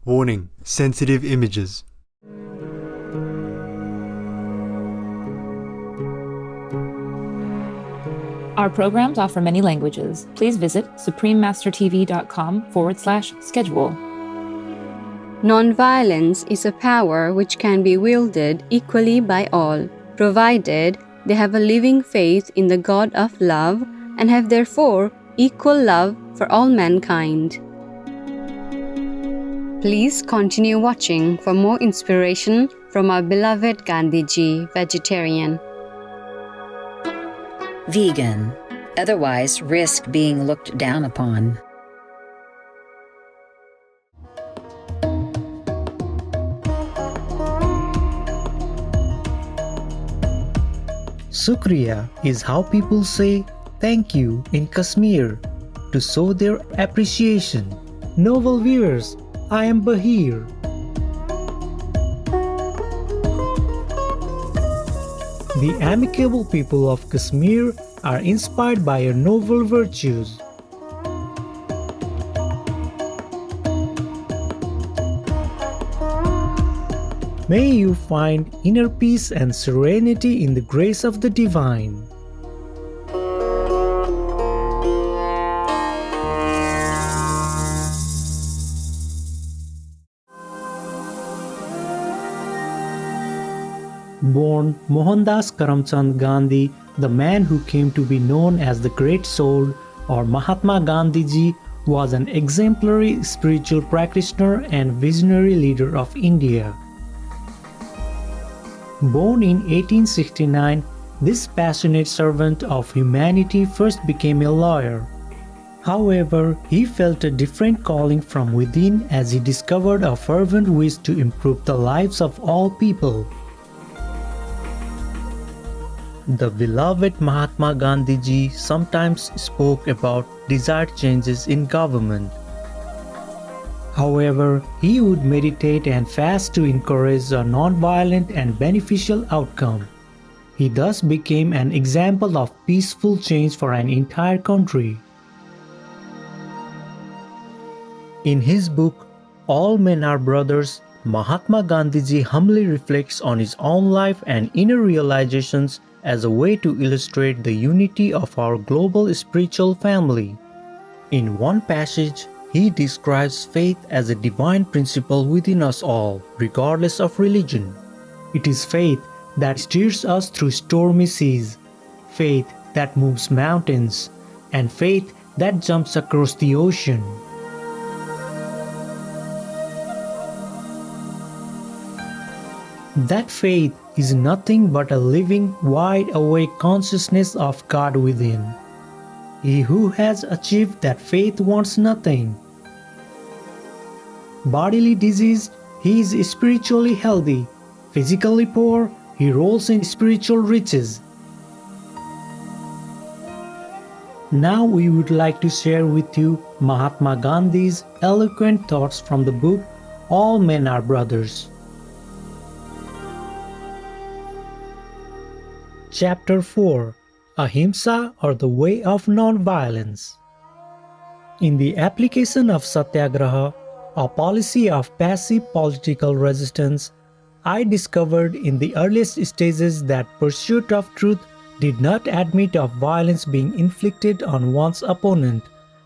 Warning: sensitive images. Our programs offer many languages. Please visit suprememastertv.com/schedule. Nonviolence is a power which can be wielded equally by all, provided they have a living faith in the God of love and have therefore equal love for all mankind. Please continue watching for more inspiration from our beloved Gandhiji, vegetarian. Vegan, otherwise risk being looked down upon. Shukriya is how people say thank you in Kashmir to show their appreciation. Noble viewers, I am Bahir. The amicable people of Kashmir are inspired by your noble virtues. May you find inner peace and serenity in the grace of the divine. Born Mohandas Karamchand Gandhi, the man who came to be known as the Great Soul or Mahatma Gandhiji, was an exemplary spiritual practitioner and visionary leader of India. Born in 1869, this passionate servant of humanity first became a lawyer. However, he felt a different calling from within as he discovered a fervent wish to improve the lives of all people. The beloved Mahatma Gandhiji sometimes spoke about desired changes in government. However, he would meditate and fast to encourage a non-violent and beneficial outcome. He thus became an example of peaceful change for an entire country. In his book, All Men Are Brothers, Mahatma Gandhiji humbly reflects on his own life and inner realizations as a way to illustrate the unity of our global spiritual family. In one passage, he describes faith as a divine principle within us all, regardless of religion. It is faith that steers us through stormy seas, faith that moves mountains, and faith that jumps across the ocean. That faith is nothing but a living, wide-awake consciousness of God within. He who has achieved that faith wants nothing. Bodily diseased, he is spiritually healthy. Physically poor, he rolls in spiritual riches. Now we would like to share with you Mahatma Gandhi's eloquent thoughts from the book All Men Are Brothers. Chapter 4: Ahimsa, or the Way of Non-Violence. In the application of Satyagraha, a policy of passive political resistance, I discovered in the earliest stages that pursuit of truth did not admit of violence being inflicted on one's opponent,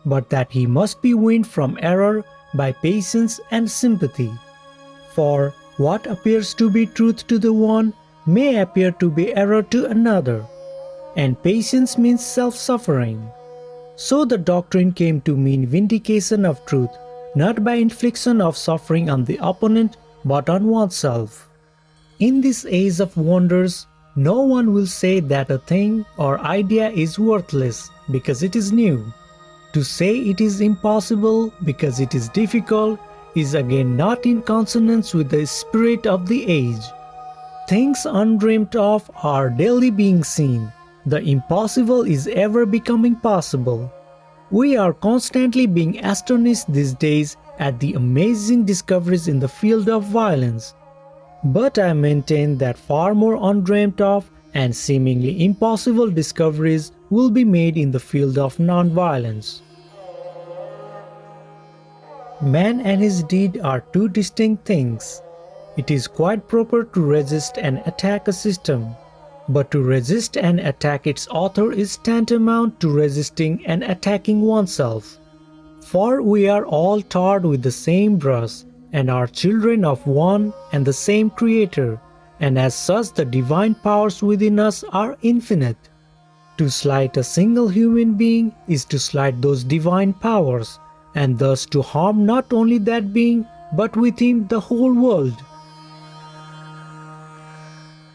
but that he must be weaned from error by patience and sympathy. For what appears to be truth to the one may appear to be error to another, and patience means self-suffering. So the doctrine came to mean vindication of truth, not by infliction of suffering on the opponent, but on oneself. In this age of wonders, no one will say that a thing or idea is worthless because it is new. To say it is impossible because it is difficult is again not in consonance with the spirit of the age. Things undreamt of are daily being seen. The impossible is ever becoming possible. We are constantly being astonished these days at the amazing discoveries in the field of violence. But I maintain that far more undreamt of and seemingly impossible discoveries will be made in the field of non-violence. Man and his deed are two distinct things. It is quite proper to resist and attack a system, but to resist and attack its author is tantamount to resisting and attacking oneself. For we are all tarred with the same brush and are children of one and the same Creator, and as such the divine powers within us are infinite. To slight a single human being is to slight those divine powers, and thus to harm not only that being, but with him the whole world.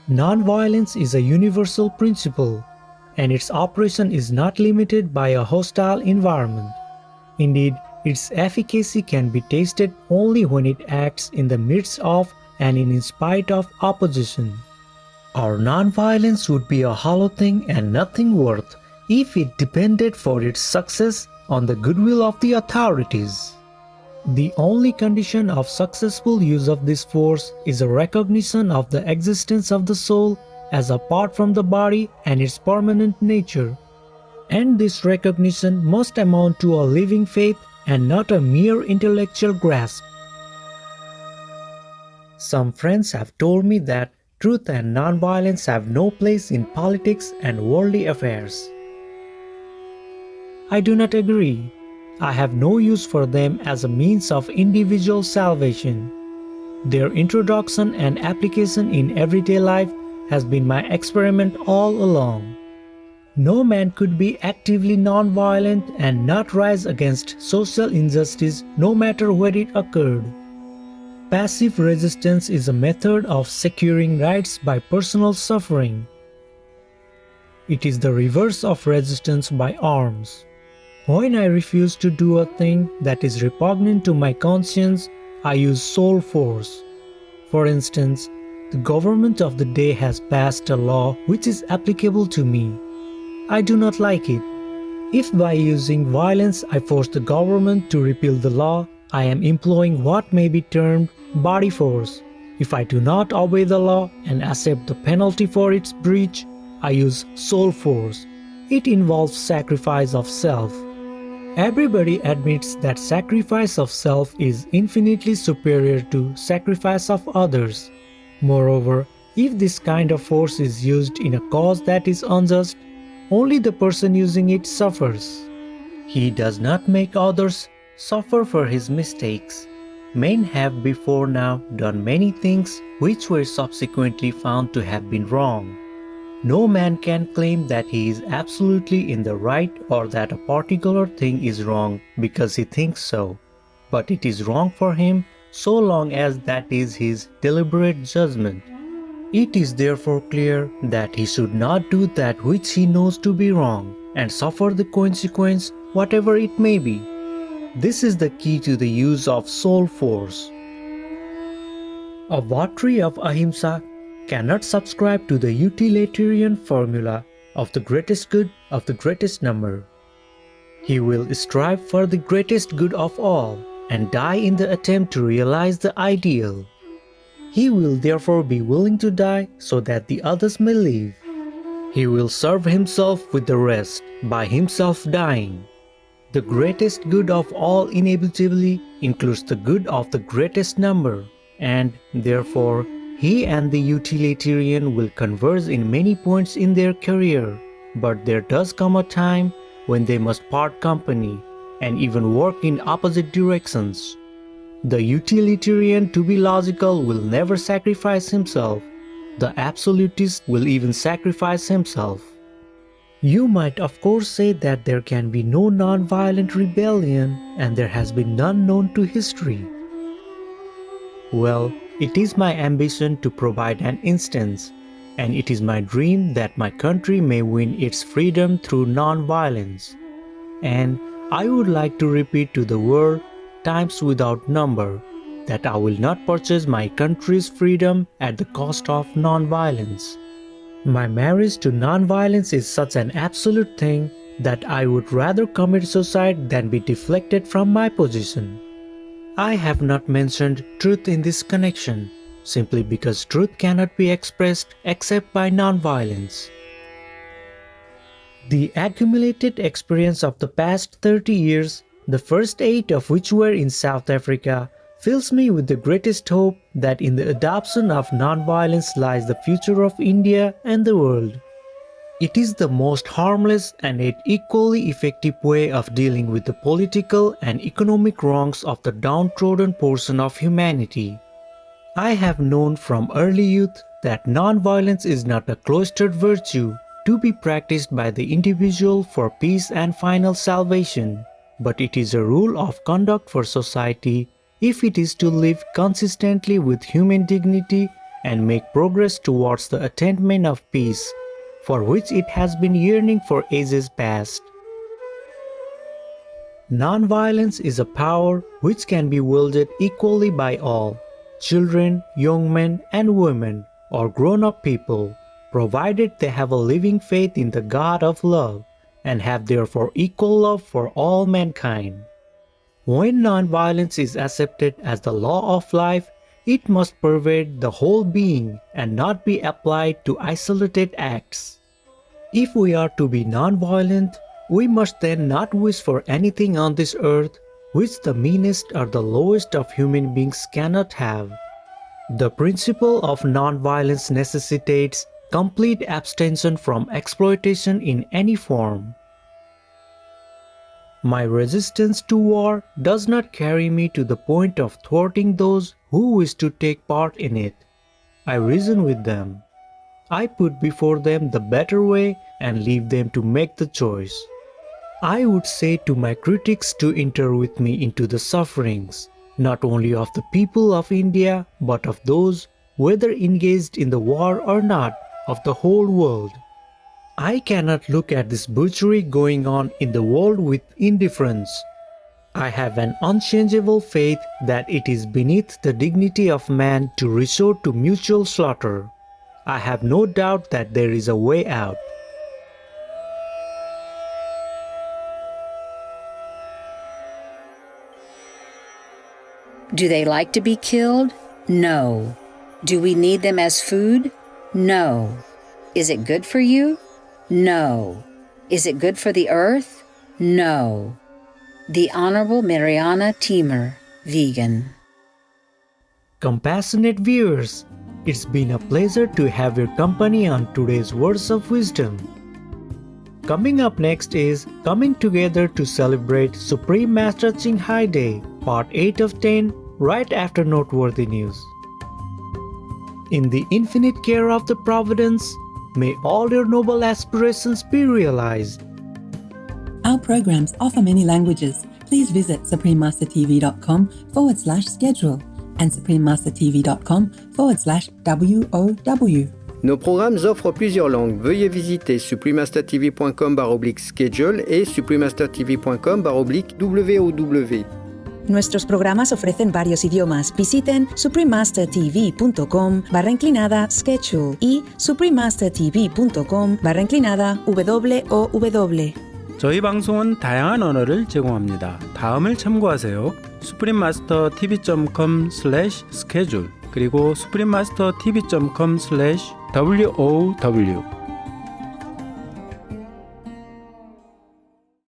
Non-violence is a universal principle, and its operation is not limited by a hostile environment. Indeed, its efficacy can be tasted only when it acts in the midst of and in spite of opposition. Our non-violence would be a hollow thing and nothing worth if it depended for its success on the goodwill of the authorities. The only condition of successful use of this force is a recognition of the existence of the soul as apart from the body and its permanent nature. And this recognition must amount to a living faith and not a mere intellectual grasp. Some friends have told me that truth and non-violence have no place in politics and worldly affairs. I do not agree. I have no use for them as a means of individual salvation. Their introduction and application in everyday life has been my experiment all along. No man could be actively non-violent and not rise against social injustice no matter where it occurred. Passive resistance is a method of securing rights by personal suffering. It is the reverse of resistance by arms. When I refuse to do a thing that is repugnant to my conscience, I use soul force. For instance, the government of the day has passed a law which is applicable to me. I do not like it. If by using violence I force the government to repeal the law, I am employing what may be termed body force. If I do not obey the law and accept the penalty for its breach, I use soul force. It involves sacrifice of self. Everybody admits that sacrifice of self is infinitely superior to sacrifice of others. Moreover, if this kind of force is used in a cause that is unjust, only the person using it suffers. He does not make others suffer for his mistakes. Men have before now done many things which were subsequently found to have been wrong. No man can claim that he is absolutely in the right or that a particular thing is wrong because he thinks so, but it is wrong for him so long as that is his deliberate judgment. It is therefore clear that he should not do that which he knows to be wrong and suffer the consequence whatever it may be. This is the key to the use of soul force. A votary of Ahimsa cannot subscribe to the utilitarian formula of the greatest good of the greatest number. He will strive for the greatest good of all and die in the attempt to realize the ideal. He will therefore be willing to die so that the others may live. He will serve himself with the rest by himself dying. The greatest good of all inevitably includes the good of the greatest number, and therefore he and the utilitarian will converge in many points in their career, but there does come a time when they must part company and even work in opposite directions. The utilitarian, to be logical, will never sacrifice himself. The absolutist will even sacrifice himself. You might of course say that there can be no non-violent rebellion and there has been none known to history. Well, it is my ambition to provide an instance, and it is my dream that my country may win its freedom through non-violence. And I would like to repeat to the world times without number that I will not purchase my country's freedom at the cost of non-violence. My marriage to non-violence is such an absolute thing that I would rather commit suicide than be deflected from my position. I have not mentioned truth in this connection, simply because truth cannot be expressed except by non-violence. The accumulated experience of the past 30 years the first 8 of which were in South Africa, fills me with the greatest hope that in the adoption of non-violence lies the future of India and the world. It is the most harmless and yet equally effective way of dealing with the political and economic wrongs of the downtrodden portion of humanity. I have known from early youth that non-violence is not a cloistered virtue to be practiced by the individual for peace and final salvation, but it is a rule of conduct for society if it is to live consistently with human dignity and make progress towards the attainment of peace, for which it has been yearning for ages past. Non-violence is a power which can be wielded equally by all, children, young men and women, or grown-up people, provided they have a living faith in the God of love and have therefore equal love for all mankind. When non-violence is accepted as the law of life, it must pervade the whole being and not be applied to isolated acts. If we are to be non-violent, we must then not wish for anything on this earth which the meanest or the lowest of human beings cannot have. The principle of non-violence necessitates complete abstention from exploitation in any form. My resistance to war does not carry me to the point of thwarting those who wish to take part in it. I reason with them. I put before them the better way and leave them to make the choice. I would say to my critics to enter with me into the sufferings, not only of the people of India, but of those, whether engaged in the war or not, of the whole world. I cannot look at this butchery going on in the world with indifference. I have an unchangeable faith that it is beneath the dignity of man to resort to mutual slaughter. I have no doubt that there is a way out. Do they like to be killed? No. Do we need them as food? No. Is it good for you? No. Is it good for the earth? No. The Honorable Mariana Teamer, vegan. Compassionate viewers, it's been a pleasure to have your company on today's Words of Wisdom. Coming up next is Coming Together to Celebrate Supreme Master Ching Hai Day, Part 8 of 10, right after Noteworthy News. In the infinite care of the Providence, may all your noble aspirations be realized. Our programs offer many languages. Please visit suprememastertv.com/schedule and suprememastertv.com/WOW. Nos programmes offrent plusieurs langues. Veuillez visiter suprememastertv.com/schedule et suprememastertv.com/WOW. Nuestros programas ofrecen varios idiomas. Visiten suprememastertv.com/schedule y suprememastertv.com/WOW. 저희 방송은 다양한 언어를 제공합니다. 다음을 참고하세요. suprememastertv.com/schedule 그리고 suprememastertv.com/WOW